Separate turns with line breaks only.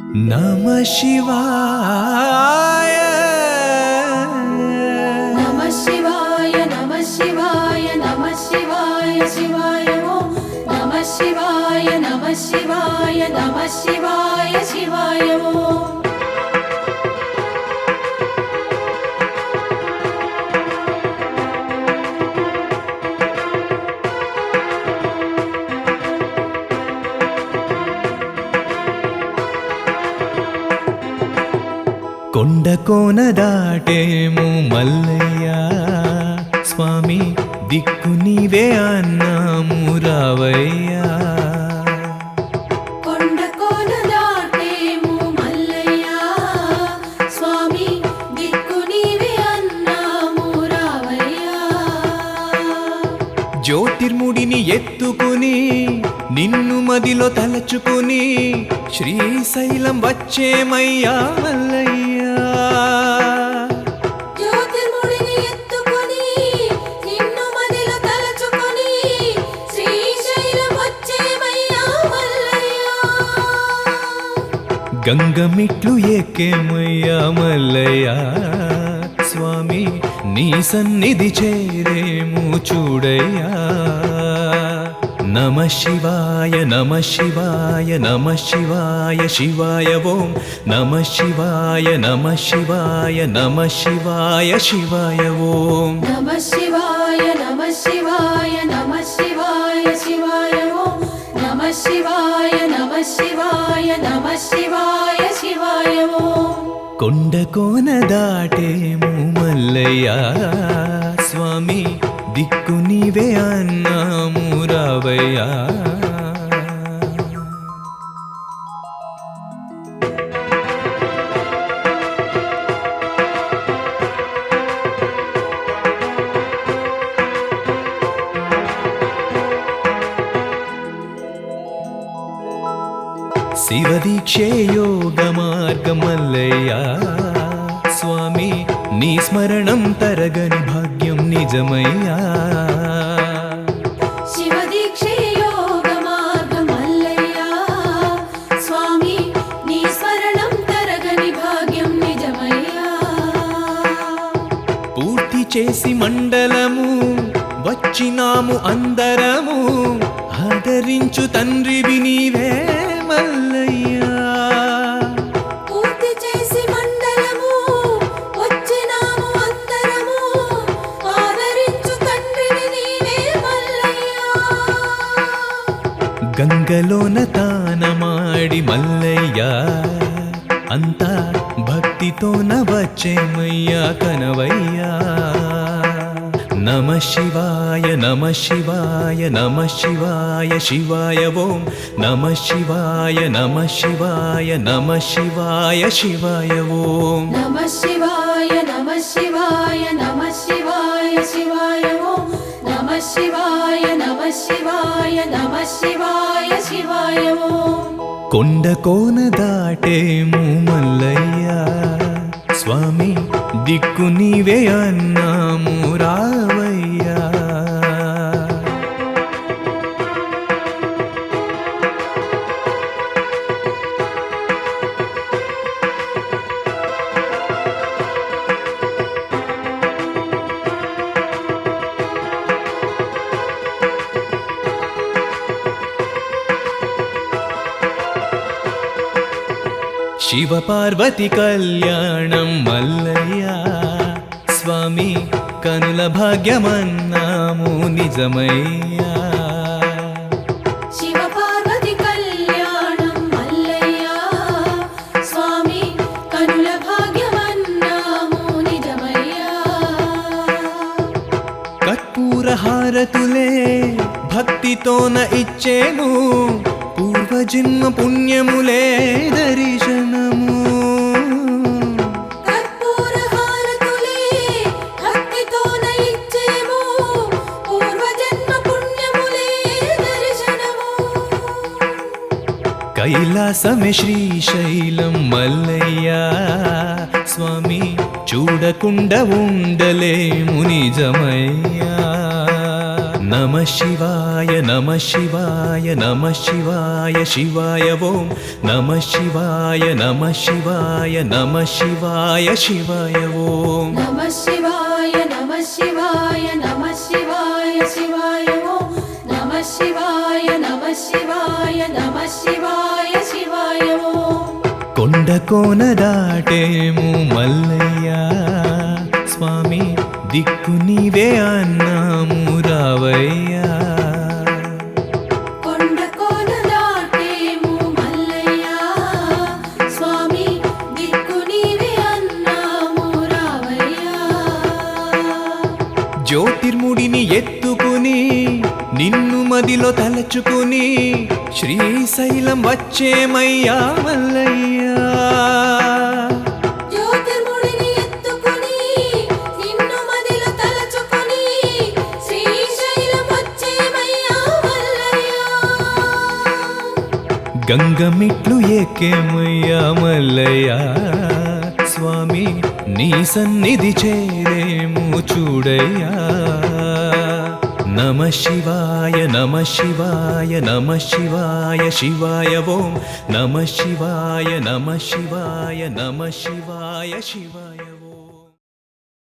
नमः शिवाय
नमः शिवाय नमः शिवाय नमः शिवाय शिवाय ओम नमः शिवाय नमः शिवाय नमः शिवाय शिवाय ओम
కొండ కోన దాటేము మల్లయ్య స్వామి దిక్కు నీవే అన్నాము రావయ్యా
కొండ కోన దాటేము మల్లయ్య స్వామి దిక్కు నీవే అన్నాము రావయ్యా
జ్యోతిర్ముడిని ఎత్తుకుని నిన్ను మదిలో తలచుకుని శ్రీశైలం వచ్చేమయ్యా మల్లయ్యా
జ్యోతిర్ముడిని ఎత్తుకొని నిన్ను మదిలో తలచుకొని శ్రీశైలం వచ్చేమయ్యా మల్లయ్యా
గంగమిట్లు ఎక్కేమయ్యా మల్లయ్యా స్వామి నీ సన్నిధి చేరేము చూడయ్యా నమః శివాయ నమః శివాయ నమః శివాయ శివాయ ఓం నమః శివాయ నమః శివాయ నమః శివాయ శివాయ ఓం
నమః శివాయ నమః శివాయ నమః శివాయ శివాయ ఓం నమః శివాయ నమః శివాయ నమః శివాయ శివాయ ఓం
కొండ కోన దాటేము మల్లయ్యా స్వామి దిక్కు నీవే అన్నాము రావయ్యా శివదీక్షే యోగ మార్గమల్లయ్యా స్వామి నీ స్మరణం తరగని భాగ్యం నిజమయ్యా
శివదీక్షే యోగ మార్గం మల్లయ్యా స్వామి నీ స్మరణం తరగని భాగ్యం నిజమయ్యా
పూర్తి చేసి మండలము వచ్చినాము అందరము ఆదరించు తండ్రివి నీవే మల్లయ్యా
పూర్తి చేసి మండలము వచ్చినాము అందరము ఆదరించు తండ్రివి నీవే మల్లయ్యా
గంగలోన తానమాడి మల్లయ్యా అంతా భక్తితోన వచ్చేమయ్యా కనవయ్యా నమః శివాయ నమః శివాయ నమః శివాయ శివాయ ఓం నమః శివాయ నమః శివాయ నమః శివాయ శివాయ ఓం
నమః శివాయ నమః శివాయ నమః శివాయ శివాయ ఓం నమః శివాయ నమః శివాయ నమః శివాయ శివాయ ఓం
కొండ కోన దాటేము మల్లయ్యా స్వామి దిక్కు నీవే అన్నాము రావయ్యా శివ పార్వతి కళ్యాణం మల్లయ్యా స్వామి కనుల భాగ్యమన్నాము నిజమయ్యా
శివ పార్వతి కళ్యాణం మల్లయ్యా స్వామి కనుల భాగ్యమన్నాము నిజమయ్యా
కర్పూర హారతులే భక్తితోన ఇచ్చేము పూర్వజన్మ పుణ్యములే దర్శనము
కర్పూర హారతులే భక్తితోన ఇచ్చేము పూర్వజన్మ పుణ్యములే దర్శనము
కైలాసమే శ్రీశైలం మల్లయ్యా స్వామి చూడకుండా ఉండలేము నిజమయ్యా నమ శివాయ నమ శివాయ నమ శివాయ శివాయ ఓం నమ శివాయ నమ శివాయ నమ శివాయ శివాయ ఓం
నమ శివాయ నమ శివాయ నమ శివాయ శివాయ ఓం నమ శివాయ నమ శివాయ నమ శివాయ శివాయ ఓం
కొండ కోన దాటేము మల్లయ్య స్వామి దిక్కు నీవే అన్నాము రావయ్యా
కొండ కోన దాటేము మల్లయ్య స్వామి దిక్కు నీవే అన్నాము రావయ్యా
జ్యోతిర్ముడిని ఎత్తుకుని నిన్ను మదిలో తలచుకుని శ్రీశైలం వచ్చేమయ్యా మల్లయ్యా
జ్యోతిర్ముడిని ఎత్తుకుని నిన్ను మదిలో తలచుకుని శ్రీశైలం వచ్చేమయ్యా మల్లయ్యా
గంగమిట్లు ఎక్కేమయ్యా మల్లయ్యా స్వామి నీ సన్నిధి చేరేము చూడయ్యా నమ శివాయ నమ శివాయ నమ శివాయ శివాయ ఓం నమ శివాయ నమ శివాయ నమ శివాయ శివాయ